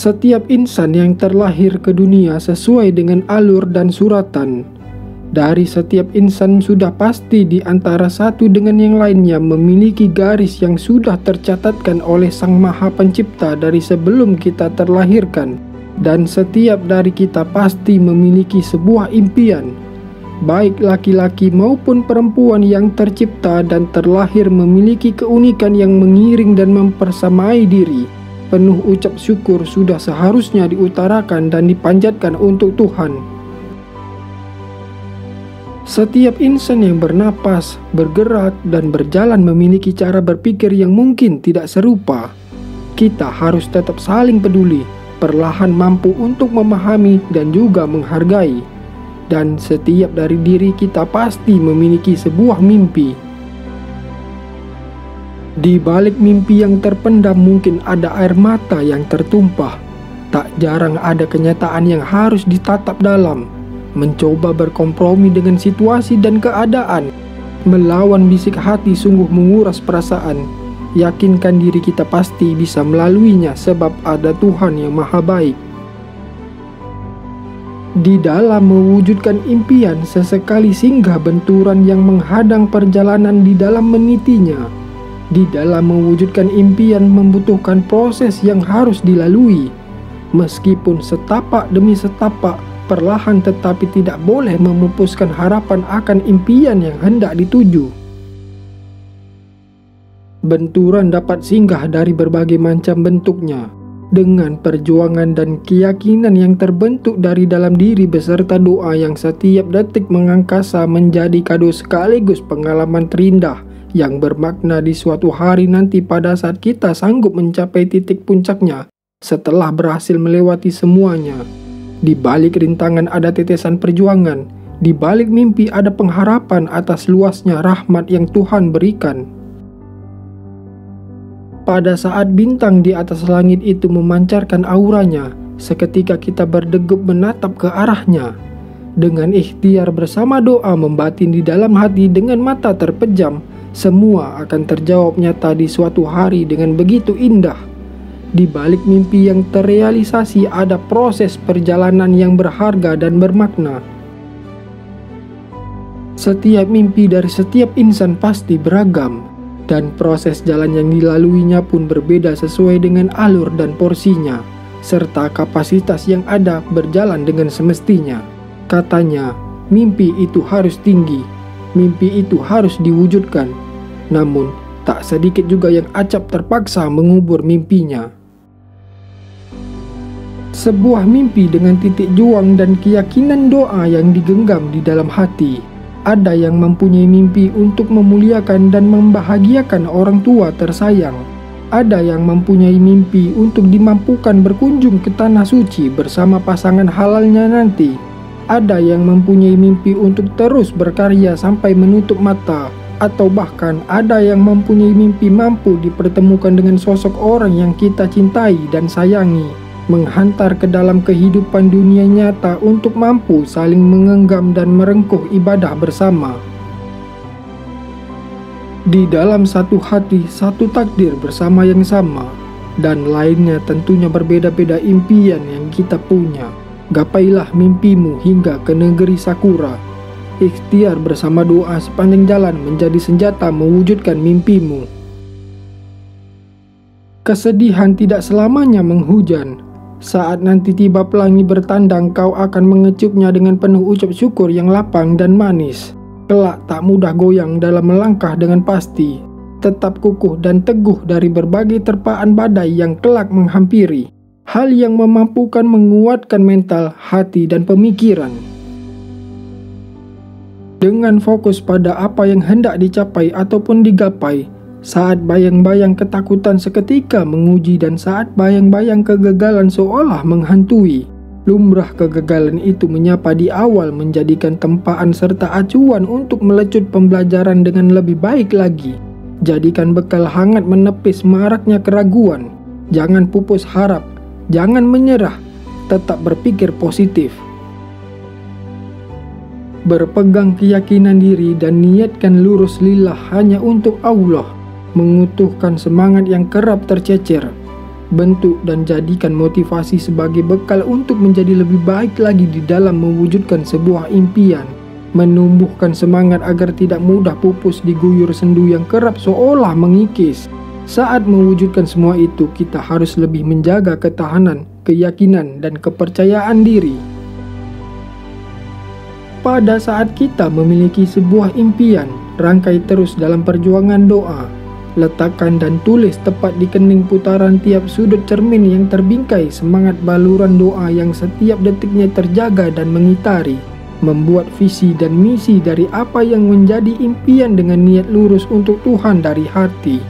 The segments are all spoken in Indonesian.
Setiap insan yang terlahir ke dunia sesuai dengan alur dan suratan. Dari setiap insan sudah pasti di antara satu dengan yang lainnya memiliki garis yang sudah tercatatkan oleh Sang Maha Pencipta dari sebelum kita terlahirkan. Dan setiap dari kita pasti memiliki sebuah impian. Baik laki-laki maupun perempuan yang tercipta dan terlahir memiliki keunikan yang mengiring dan mempersamai diri. Penuh ucap syukur sudah seharusnya diutarakan dan dipanjatkan untuk Tuhan. Setiap insan yang bernapas, bergerak, dan berjalan memiliki cara berpikir yang mungkin tidak serupa. Kita harus tetap saling peduli, perlahan mampu untuk memahami dan juga menghargai. Dan setiap dari diri kita pasti memiliki sebuah mimpi. Di balik mimpi yang terpendam mungkin ada air mata yang tertumpah. Tak jarang ada kenyataan yang harus ditatap dalam. Mencoba berkompromi dengan situasi dan keadaan. Melawan bisik hati sungguh menguras perasaan. Yakinkan diri kita pasti bisa melaluinya sebab ada Tuhan yang Maha Baik. Di dalam mewujudkan impian sesekali singgah benturan yang menghadang perjalanan di dalam menitinya. Di dalam mewujudkan impian membutuhkan proses yang harus dilalui. Meskipun setapak demi setapak, perlahan tetapi tidak boleh memupuskan harapan akan impian yang hendak dituju. Benturan dapat singgah dari berbagai macam bentuknya. Dengan perjuangan dan keyakinan yang terbentuk dari dalam diri beserta doa yang setiap detik mengangkasa menjadi kado sekaligus pengalaman terindah yang bermakna di suatu hari nanti pada saat kita sanggup mencapai titik puncaknya setelah berhasil melewati semuanya. Di balik rintangan ada tetesan perjuangan, di balik mimpi ada pengharapan atas luasnya rahmat yang Tuhan berikan. Pada saat bintang di atas langit itu memancarkan auranya, seketika kita berdegup menatap ke arahnya. Dengan ikhtiar bersama doa membatin di dalam hati dengan mata terpejam, semua akan terjawab nyata di suatu hari dengan begitu indah. Di balik mimpi yang terrealisasi ada proses perjalanan yang berharga dan bermakna. Setiap mimpi dari setiap insan pasti beragam, dan proses jalan yang dilaluinya pun berbeda sesuai dengan alur dan porsinya, serta kapasitas yang ada berjalan dengan semestinya. Katanya, mimpi itu harus tinggi, mimpi itu harus diwujudkan. Namun, tak sedikit juga yang acap terpaksa mengubur mimpinya. Sebuah mimpi dengan titik juang dan keyakinan doa yang digenggam di dalam hati. Ada yang mempunyai mimpi untuk memuliakan dan membahagiakan orang tua tersayang. Ada yang mempunyai mimpi untuk dimampukan berkunjung ke tanah suci bersama pasangan halalnya nanti. Ada yang mempunyai mimpi untuk terus berkarya sampai menutup mata. Atau bahkan ada yang mempunyai mimpi mampu dipertemukan dengan sosok orang yang kita cintai dan sayangi, menghantar ke dalam kehidupan dunia nyata untuk mampu saling mengenggam dan merengkuh ibadah bersama. Di dalam satu hati, satu takdir bersama yang sama, dan lainnya tentunya berbeda-beda impian yang kita punya. Gapailah mimpimu hingga ke negeri Sakura. Ikhtiar bersama doa sepanjang jalan menjadi senjata mewujudkan mimpimu. Kesedihan tidak selamanya menghujan. Saat nanti tiba pelangi bertandang, kau akan mengecupnya dengan penuh ucap syukur yang lapang dan manis. Kelak tak mudah goyang dalam melangkah dengan pasti. Tetap kukuh dan teguh dari berbagai terpaan badai yang kelak menghampiri. Hal yang memampukan menguatkan mental, hati, dan pemikiran. Dengan fokus pada apa yang hendak dicapai ataupun digapai, saat bayang-bayang ketakutan seketika menguji dan saat bayang-bayang kegagalan seolah menghantui, lumrah kegagalan itu menyapa di awal menjadikan tempaan serta acuan untuk melecut pembelajaran dengan lebih baik lagi. Jadikan bekal hangat menepis maraknya keraguan. Jangan pupus harap, jangan menyerah, tetap berpikir positif. Berpegang keyakinan diri dan niatkan lurus lillah hanya untuk Allah, mengutuhkan semangat yang kerap tercecer. bentuk dan jadikan motivasi sebagai bekal untuk menjadi lebih baik lagi di dalam mewujudkan sebuah impian. Menumbuhkan semangat agar tidak mudah pupus diguyur sendu yang kerap seolah mengikis. Saat mewujudkan semua itu, kita harus lebih menjaga ketahanan, keyakinan, dan kepercayaan diri. Pada saat kita memiliki sebuah impian, rangkai terus dalam perjuangan doa. Letakkan dan tulis tepat di kening putaran tiap sudut cermin yang terbingkai semangat baluran doa yang setiap detiknya terjaga dan mengitari. Membuat visi dan misi dari apa yang menjadi impian dengan niat lurus untuk Tuhan dari hati.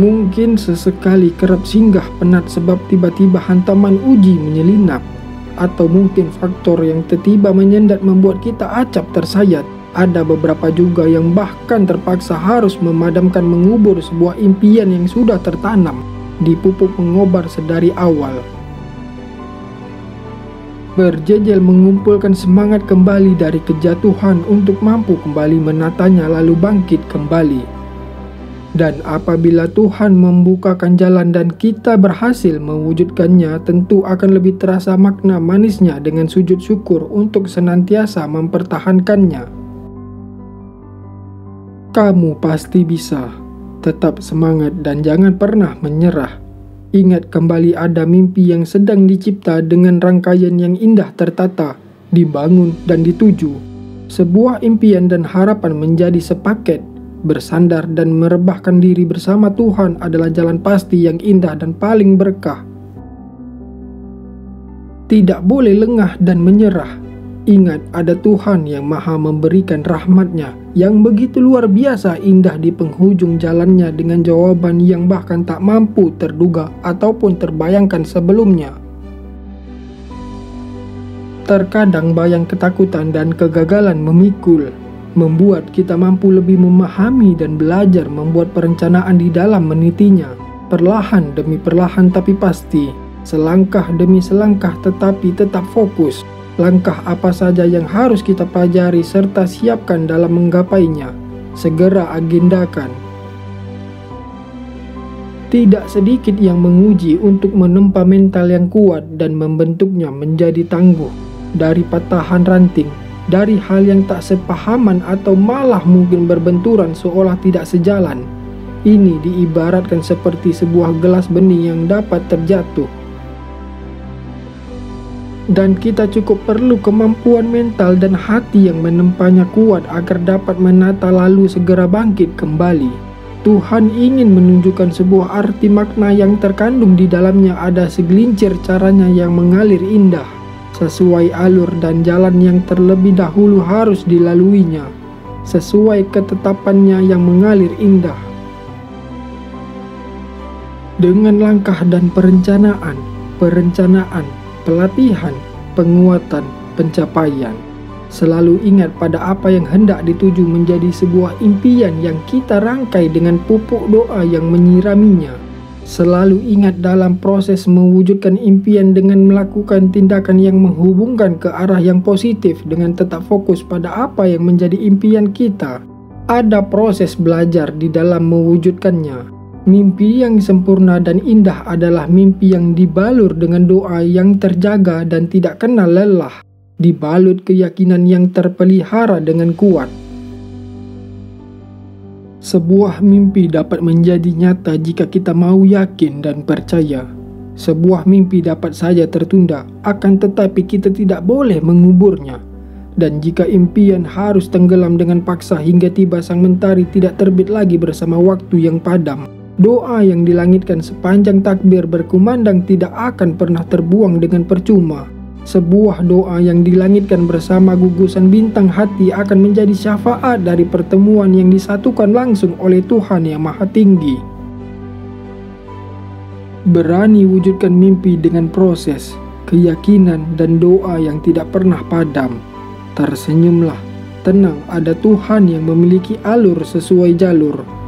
Mungkin sesekali kerap singgah penat sebab tiba-tiba hantaman uji menyelinap. Atau mungkin faktor yang tiba-tiba menyendat membuat kita acap tersayat. Ada beberapa juga yang bahkan terpaksa harus memadamkan mengubur sebuah impian yang sudah tertanam di pupuk pengobar sedari awal. Berjejel mengumpulkan semangat kembali dari kejatuhan untuk mampu kembali menatanya lalu bangkit kembali. Dan apabila Tuhan membukakan jalan dan kita berhasil mewujudkannya, tentu akan lebih terasa makna manisnya dengan sujud syukur untuk senantiasa mempertahankannya. Kamu pasti bisa. Tetap semangat dan jangan pernah menyerah. Ingat kembali ada mimpi yang sedang dicipta dengan rangkaian yang indah tertata, dibangun dan dituju. Sebuah impian dan harapan menjadi sepaket. Bersandar dan merebahkan diri bersama Tuhan adalah jalan pasti yang indah dan paling berkah. Tidak boleh lengah dan menyerah. Ingat ada Tuhan yang maha memberikan rahmat-Nya yang begitu luar biasa indah di penghujung jalannya dengan jawaban yang bahkan tak mampu terduga ataupun terbayangkan sebelumnya. Terkadang bayang ketakutan dan kegagalan memikul, membuat kita mampu lebih memahami dan belajar membuat perencanaan di dalam menitinya. Perlahan demi perlahan tapi pasti, selangkah demi selangkah tetapi tetap fokus. Langkah apa saja yang harus kita pelajari serta siapkan dalam menggapainya, segera agendakan. Tidak sedikit yang menguji untuk menempa mental yang kuat dan membentuknya menjadi tangguh. Dari patahan ranting, dari hal yang tak sepahaman atau malah mungkin berbenturan seolah tidak sejalan. Ini diibaratkan seperti sebuah gelas benih yang dapat terjatuh. Dan kita cukup perlu kemampuan mental dan hati yang menempanya kuat agar dapat menata lalu segera bangkit kembali. Tuhan ingin menunjukkan sebuah arti makna yang terkandung di dalamnya. Ada segelincir caranya yang mengalir indah, sesuai alur dan jalan yang terlebih dahulu harus dilaluinya, sesuai ketetapannya yang mengalir indah. Dengan langkah dan perencanaan, pelatihan, penguatan, pencapaian. Selalu ingat pada apa yang hendak dituju menjadi sebuah impian yang kita rangkai dengan pupuk doa yang menyiraminya. Selalu ingat dalam proses mewujudkan impian dengan melakukan tindakan yang menghubungkan ke arah yang positif dengan tetap fokus pada apa yang menjadi impian kita. Ada proses belajar di dalam mewujudkannya. Mimpi yang sempurna dan indah adalah mimpi yang dibalur dengan doa yang terjaga dan tidak kenal lelah, dibalut keyakinan yang terpelihara dengan kuat. Sebuah mimpi dapat menjadi nyata jika kita mau yakin dan percaya. Sebuah mimpi dapat saja tertunda, akan tetapi kita tidak boleh menguburnya. Dan jika impian harus tenggelam dengan paksa hingga tiba sang mentari tidak terbit lagi bersama waktu yang padam, doa yang dilangitkan sepanjang takbir berkumandang tidak akan pernah terbuang dengan percuma. Sebuah doa yang dilangitkan bersama gugusan bintang hati akan menjadi syafaat dari pertemuan yang disatukan langsung oleh Tuhan yang Maha Tinggi. Berani wujudkan mimpi dengan proses, keyakinan, dan doa yang tidak pernah padam. Tersenyumlah, tenang, ada Tuhan yang memiliki alur sesuai jalur.